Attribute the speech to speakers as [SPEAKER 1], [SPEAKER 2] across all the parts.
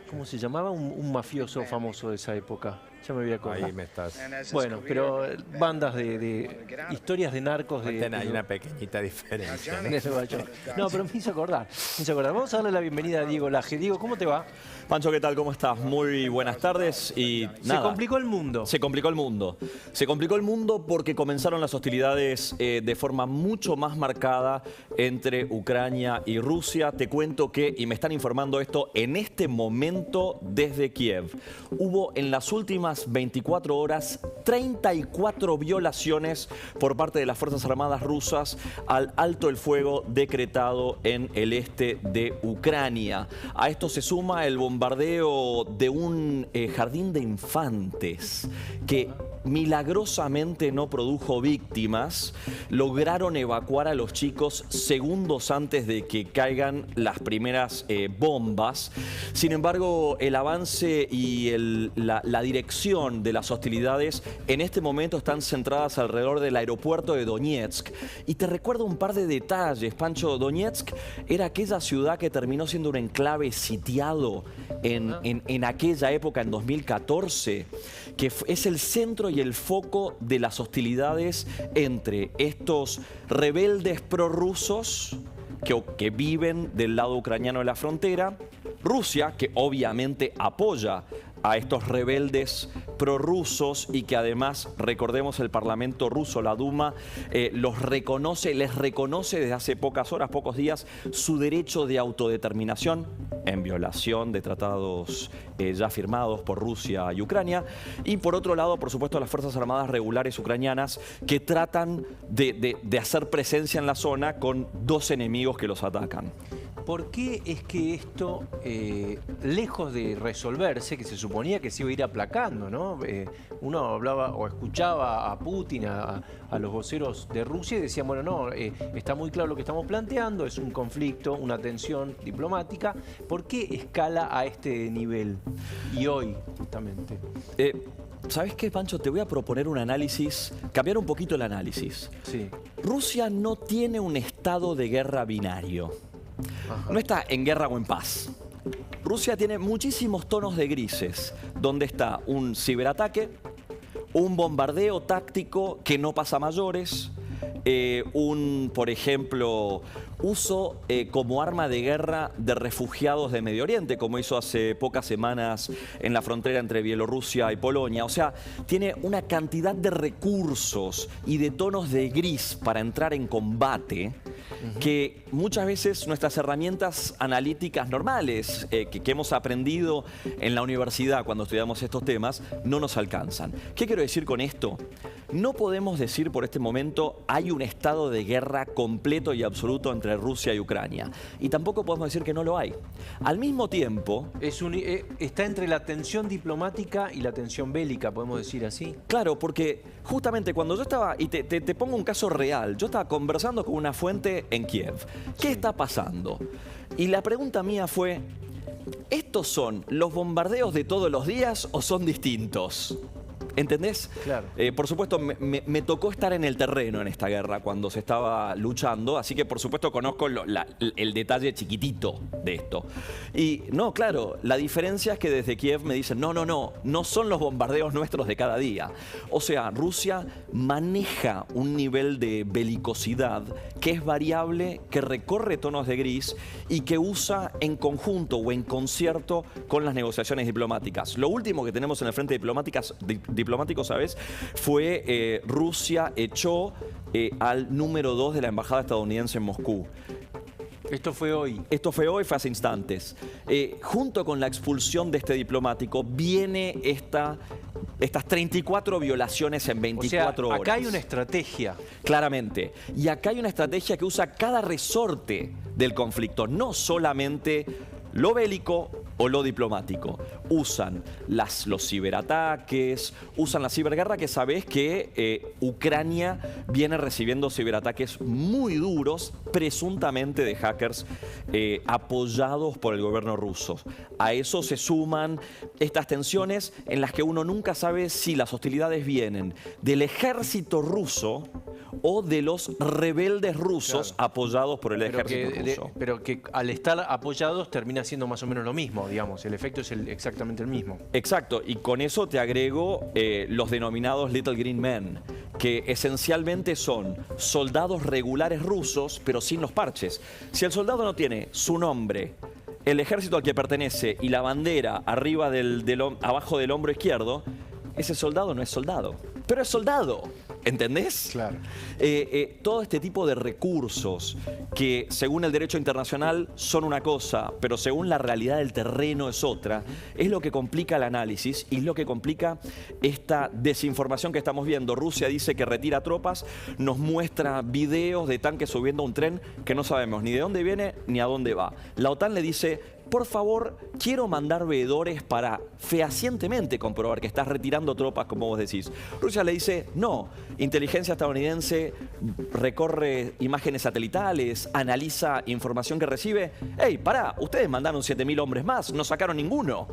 [SPEAKER 1] ¿Cómo se llamaba? Un mafioso famoso de esa época. Ya me voy a acordar.
[SPEAKER 2] Ahí me estás...
[SPEAKER 1] Bueno, pero bandas de historias de narcos de
[SPEAKER 2] Hay una pequeñita diferencia, ¿no?
[SPEAKER 1] de Nueva York. No, pero me hizo acordar. Vamos a darle la bienvenida a Diego Laje. Diego, ¿cómo te va?
[SPEAKER 3] Pancho, ¿qué tal? ¿Cómo estás? Muy buenas tardes y nada.
[SPEAKER 1] Se complicó el mundo.
[SPEAKER 3] Se complicó el mundo. Se complicó el mundo porque comenzaron las hostilidades de forma mucho más marcada entre Ucrania y Rusia. Te cuento que, y me están informando esto en este momento desde Kiev, hubo en las últimas 24 horas 34 violaciones por parte de las Fuerzas Armadas rusas al alto el fuego decretado en el este de Ucrania. A esto se suma el bombardeo de un jardín de infantes que milagrosamente no produjo víctimas. Lograron evacuar a los chicos segundos antes de que caigan las primeras bombas. Sin embargo, el avance y la dirección de las hostilidades en este momento están centradas alrededor del aeropuerto de Donetsk. Y te recuerdo un par de detalles, Pancho. Donetsk era aquella ciudad que terminó siendo un enclave sitiado en aquella época, en 2014, que es el centro y el foco de las hostilidades entre estos rebeldes prorrusos que viven del lado ucraniano de la frontera, Rusia, que obviamente apoya a estos rebeldes prorrusos y que además, recordemos, el Parlamento ruso, la Duma, les reconoce desde hace pocas horas, pocos días, su derecho de autodeterminación en violación de tratados ya firmados por Rusia y Ucrania. Y por otro lado, por supuesto, las Fuerzas Armadas regulares ucranianas que tratan de hacer presencia en la zona con dos enemigos que los atacan.
[SPEAKER 1] ¿Por qué es que esto, lejos de resolverse, que se suponía que se iba a ir aplacando, ¿no? Uno hablaba o escuchaba a Putin, a los voceros de Rusia y decían, bueno, no, está muy claro lo que estamos planteando, es un conflicto, una tensión diplomática. ¿Por qué escala a este nivel? Y hoy, justamente.
[SPEAKER 3] ¿Sabes qué, Pancho? Te voy a proponer un análisis, cambiar un poquito el análisis.
[SPEAKER 1] Sí.
[SPEAKER 3] Rusia no tiene un estado de guerra binario.
[SPEAKER 1] Ajá.
[SPEAKER 3] No está en guerra o en paz. Rusia tiene muchísimos tonos de grises, donde está un ciberataque, un bombardeo táctico que no pasa a mayores, por ejemplo, uso como arma de guerra de refugiados de Medio Oriente, como hizo hace pocas semanas en la frontera entre Bielorrusia y Polonia. O sea, tiene una cantidad de recursos y de tonos de gris para entrar en combate que muchas veces nuestras herramientas analíticas normales que hemos aprendido en la universidad cuando estudiamos estos temas no nos alcanzan. ¿Qué quiero decir con esto? No podemos decir por este momento hay un estado de guerra completo y absoluto entre Rusia y Ucrania. Y tampoco podemos decir que no lo hay. Al mismo tiempo...
[SPEAKER 1] está entre la tensión diplomática y la tensión bélica, podemos decir así.
[SPEAKER 3] Claro, porque justamente cuando yo estaba, y te pongo un caso real, yo estaba conversando con una fuente en Kiev. ¿Qué está pasando? Y la pregunta mía fue, ¿estos son los bombardeos de todos los días o son distintos? ¿Entendés?
[SPEAKER 1] Claro.
[SPEAKER 3] Por supuesto, me tocó estar en el terreno en esta guerra cuando se estaba luchando, así que por supuesto conozco el detalle chiquitito de esto. Y no, claro, la diferencia es que desde Kiev me dicen, no son los bombardeos nuestros de cada día. O sea, Rusia maneja un nivel de belicosidad que es variable, que recorre tonos de gris y que usa en conjunto o en concierto con las negociaciones diplomáticas. Lo último que tenemos en el frente diplomático, ¿sabes? Fue Rusia echó al número 2 de la embajada estadounidense en Moscú.
[SPEAKER 1] Esto fue hoy.
[SPEAKER 3] Esto fue hoy, fue hace instantes. Junto con la expulsión de este diplomático viene estas 34 violaciones en 24 horas.
[SPEAKER 1] Acá hay una estrategia.
[SPEAKER 3] Claramente. Y acá hay una estrategia que usa cada resorte del conflicto, no solamente lo bélico o lo diplomático. Usan los ciberataques, usan la ciberguerra, que sabés que Ucrania viene recibiendo ciberataques muy duros, presuntamente de hackers apoyados por el gobierno ruso. A eso se suman estas tensiones en las que uno nunca sabe si las hostilidades vienen del ejército ruso o de los rebeldes rusos apoyados por el
[SPEAKER 1] Pero
[SPEAKER 3] ejército
[SPEAKER 1] que,
[SPEAKER 3] ruso.
[SPEAKER 1] pero que al estar apoyados termina siendo más o menos lo mismo, digamos. El efecto es exactamente el mismo.
[SPEAKER 3] Exacto, y con eso te agrego los denominados Little Green Men, que esencialmente son soldados regulares rusos, pero sin los parches. Si el soldado no tiene su nombre, el ejército al que pertenece y la bandera arriba abajo del hombro izquierdo, ese soldado no es soldado, pero es soldado. ¿Entendés?
[SPEAKER 1] Claro.
[SPEAKER 3] Todo este tipo de recursos que según el derecho internacional son una cosa, pero según la realidad del terreno es otra, es lo que complica el análisis y es lo que complica esta desinformación que estamos viendo. Rusia dice que retira tropas, nos muestra videos de tanques subiendo a un tren que no sabemos ni de dónde viene ni a dónde va. La OTAN le dice: por favor, quiero mandar veedores para fehacientemente comprobar que estás retirando tropas, como vos decís. Rusia le dice: no, inteligencia estadounidense recorre imágenes satelitales, analiza información que recibe. ¡Ey, pará! Ustedes mandaron 7.000 hombres más, no sacaron ninguno.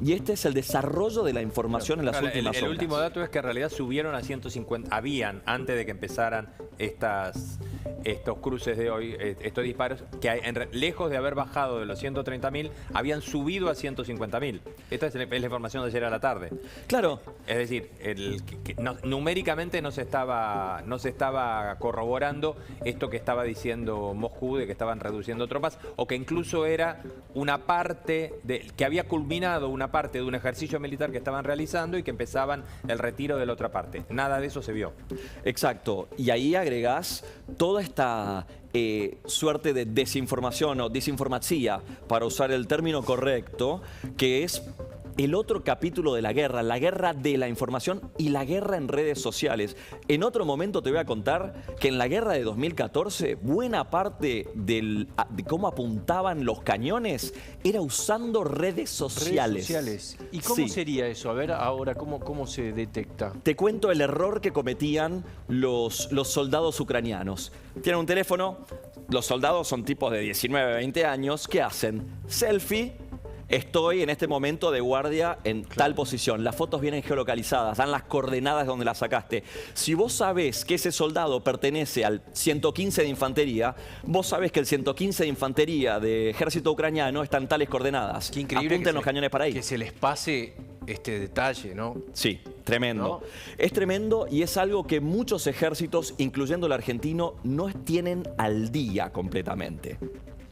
[SPEAKER 3] Y este es el desarrollo de la información en las últimas horas.
[SPEAKER 2] El último dato es que en realidad subieron a 150, habían, antes de que empezaran estos cruces de hoy, estos disparos, que lejos de haber bajado de los 130.000, habían subido a 150.000. Esta es la información de ayer a la tarde.
[SPEAKER 3] Claro.
[SPEAKER 2] Es decir, numéricamente no se estaba corroborando esto que estaba diciendo Moscú, de que estaban reduciendo tropas, o que incluso era una parte, que había culminado una parte de un ejercicio militar que estaban realizando y que empezaban el retiro de la otra parte. Nada de eso se vio.
[SPEAKER 3] Exacto. Y ahí agregás toda esta suerte de desinformación o desinformacia, para usar el término correcto, que es el otro capítulo de la guerra de la información y la guerra en redes sociales. En otro momento te voy a contar que en la guerra de 2014, buena parte de cómo apuntaban los cañones era usando redes sociales.
[SPEAKER 1] ¿Y cómo sería eso? A ver, ahora, ¿cómo se detecta?
[SPEAKER 3] Te cuento el error que cometían los soldados ucranianos. Tienen un teléfono, los soldados son tipos de 19, 20 años, ¿qué hacen? Selfie. Estoy en este momento de guardia en tal posición. Las fotos vienen geolocalizadas, dan las coordenadas de donde las sacaste. Si vos sabés que ese soldado pertenece al 115 de infantería, vos sabés que el 115 de infantería de ejército ucraniano está en tales coordenadas.
[SPEAKER 1] Qué increíble.
[SPEAKER 3] Apunten los cañones para ahí.
[SPEAKER 1] Que se les pase este detalle, ¿no?
[SPEAKER 3] Sí, tremendo.
[SPEAKER 1] ¿No?
[SPEAKER 3] Es tremendo y es algo que muchos ejércitos, incluyendo el argentino, no tienen al día completamente.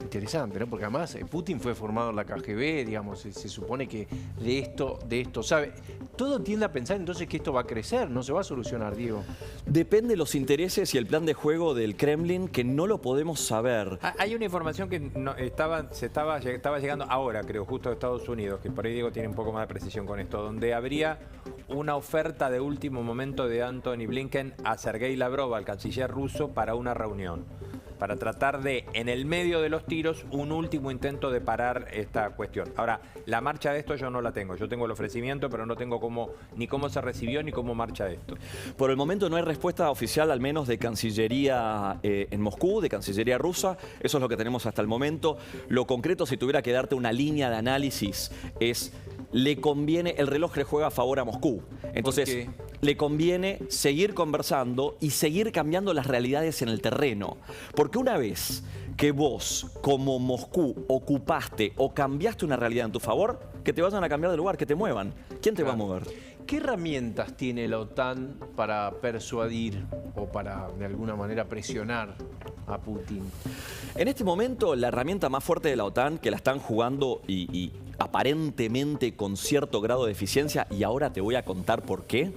[SPEAKER 1] Interesante, ¿no? Porque además Putin fue formado en la KGB, digamos, se supone que de esto sabe. Todo tiende a pensar entonces que esto va a crecer, no se va a solucionar, Diego.
[SPEAKER 3] Depende de los intereses y el plan de juego del Kremlin, que no lo podemos saber.
[SPEAKER 2] Hay una información que estaba llegando ahora, creo, justo de Estados Unidos, que por ahí Diego tiene un poco más de precisión con esto, donde habría una oferta de último momento de Antony Blinken a Sergei Lavrov, al canciller ruso, para una reunión, para tratar de, en el medio de los tiros, un último intento de parar esta cuestión. Ahora, la marcha de esto yo no la tengo. Yo tengo el ofrecimiento, pero no tengo ni cómo se recibió ni cómo marcha esto.
[SPEAKER 3] Por el momento no hay respuesta oficial, al menos de Cancillería en Moscú, de Cancillería rusa. Eso es lo que tenemos hasta el momento. Lo concreto, si tuviera que darte una línea de análisis, es: le conviene, el reloj le juega a favor a Moscú. Entonces, le conviene seguir conversando y seguir cambiando las realidades en el terreno. Porque una vez que vos, como Moscú, ocupaste o cambiaste una realidad en tu favor, que te vayan a cambiar de lugar, que te muevan. ¿Quién te va a mover?
[SPEAKER 1] ¿Qué herramientas tiene la OTAN para persuadir o para, de alguna manera, presionar a Putin?
[SPEAKER 3] En este momento, la herramienta más fuerte de la OTAN, que la están jugando y aparentemente con cierto grado de eficiencia, y ahora te voy a contar por qué,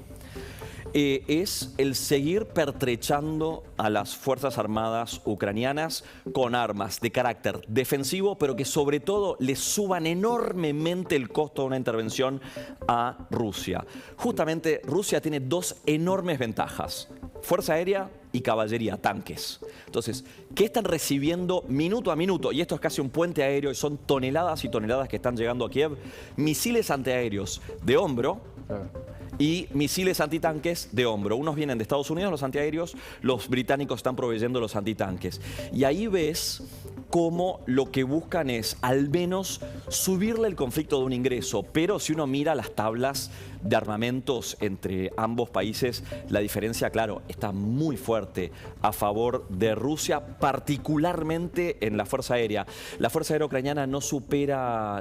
[SPEAKER 3] es el seguir pertrechando a las Fuerzas Armadas ucranianas con armas de carácter defensivo, pero que sobre todo le suban enormemente el costo de una intervención a Rusia. Justamente Rusia tiene dos enormes ventajas: fuerza aérea y caballería, tanques. Entonces, ¿qué están recibiendo minuto a minuto? Y esto es casi un puente aéreo y son toneladas y toneladas que están llegando a Kiev. Misiles antiaéreos de hombro y misiles antitanques de hombro. Unos vienen de Estados Unidos, los antiaéreos, los británicos están proveyendo los antitanques. Y ahí ves como lo que buscan es al menos subirle el conflicto de un ingreso. Pero si uno mira las tablas de armamentos entre ambos países, la diferencia, claro, está muy fuerte a favor de Rusia, particularmente en la Fuerza Aérea. La Fuerza Aérea ucraniana no supera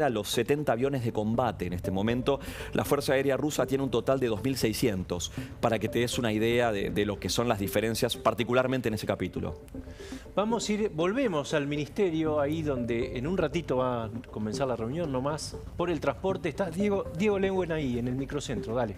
[SPEAKER 3] los 70 aviones de combate en este momento. La Fuerza Aérea rusa tiene un total de 2.600, para que te des una idea de lo que son las diferencias, particularmente en ese capítulo.
[SPEAKER 1] Volvemos al ministerio, ahí donde en un ratito va a comenzar la reunión, nomás por el transporte. Está Diego Lenguen ahí, en el microcentro, dale.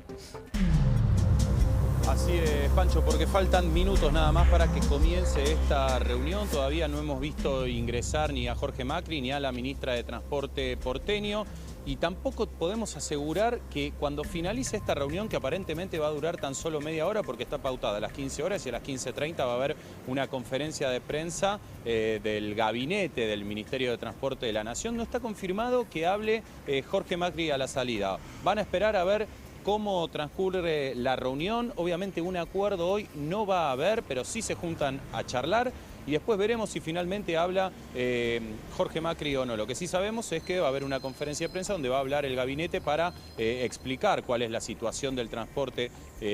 [SPEAKER 4] Así es, Pancho, porque faltan minutos nada más para que comience esta reunión. Todavía no hemos visto ingresar ni a Jorge Macri ni a la ministra de Transporte porteño. Y tampoco podemos asegurar que cuando finalice esta reunión, que aparentemente va a durar tan solo media hora porque está pautada a las 15 horas y a las 15:30 va a haber una conferencia de prensa del gabinete del Ministerio de Transporte de la Nación, no está confirmado que hable Jorge Macri a la salida. Van a esperar a ver cómo transcurre la reunión. Obviamente un acuerdo hoy no va a haber, pero sí se juntan a charlar. Y después veremos si finalmente habla Jorge Macri o no. Lo que sí sabemos es que va a haber una conferencia de prensa donde va a hablar el gabinete para explicar cuál es la situación del transporte.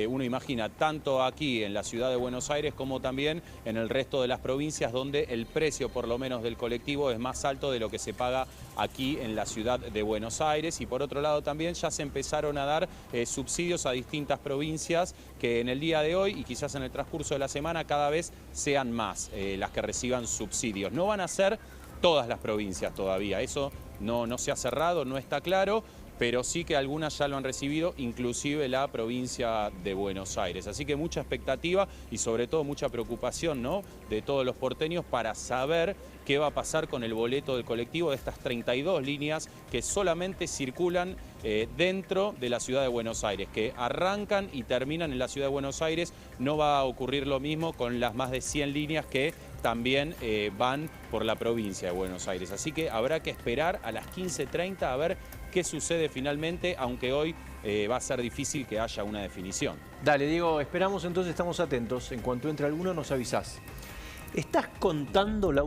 [SPEAKER 4] Uno imagina tanto aquí en la ciudad de Buenos Aires como también en el resto de las provincias donde el precio por lo menos del colectivo es más alto de lo que se paga aquí en la ciudad de Buenos Aires. Y por otro lado también ya se empezaron a dar subsidios a distintas provincias que en el día de hoy y quizás en el transcurso de la semana cada vez sean más las que reciban subsidios. No van a ser todas las provincias todavía, eso no se ha cerrado, no está claro, pero sí que algunas ya lo han recibido, inclusive la provincia de Buenos Aires. Así que mucha expectativa y sobre todo mucha preocupación, ¿no?, de todos los porteños para saber qué va a pasar con el boleto del colectivo de estas 32 líneas que solamente circulan dentro de la ciudad de Buenos Aires, que arrancan y terminan en la ciudad de Buenos Aires. No va a ocurrir lo mismo con las más de 100 líneas que también van por la provincia de Buenos Aires. Así que habrá que esperar a las 15:30 a ver qué sucede finalmente, aunque hoy va a ser difícil que haya una definición.
[SPEAKER 1] Dale, Diego, esperamos entonces, estamos atentos. En cuanto entre alguno nos avisás. ¿Estás contando, Laura?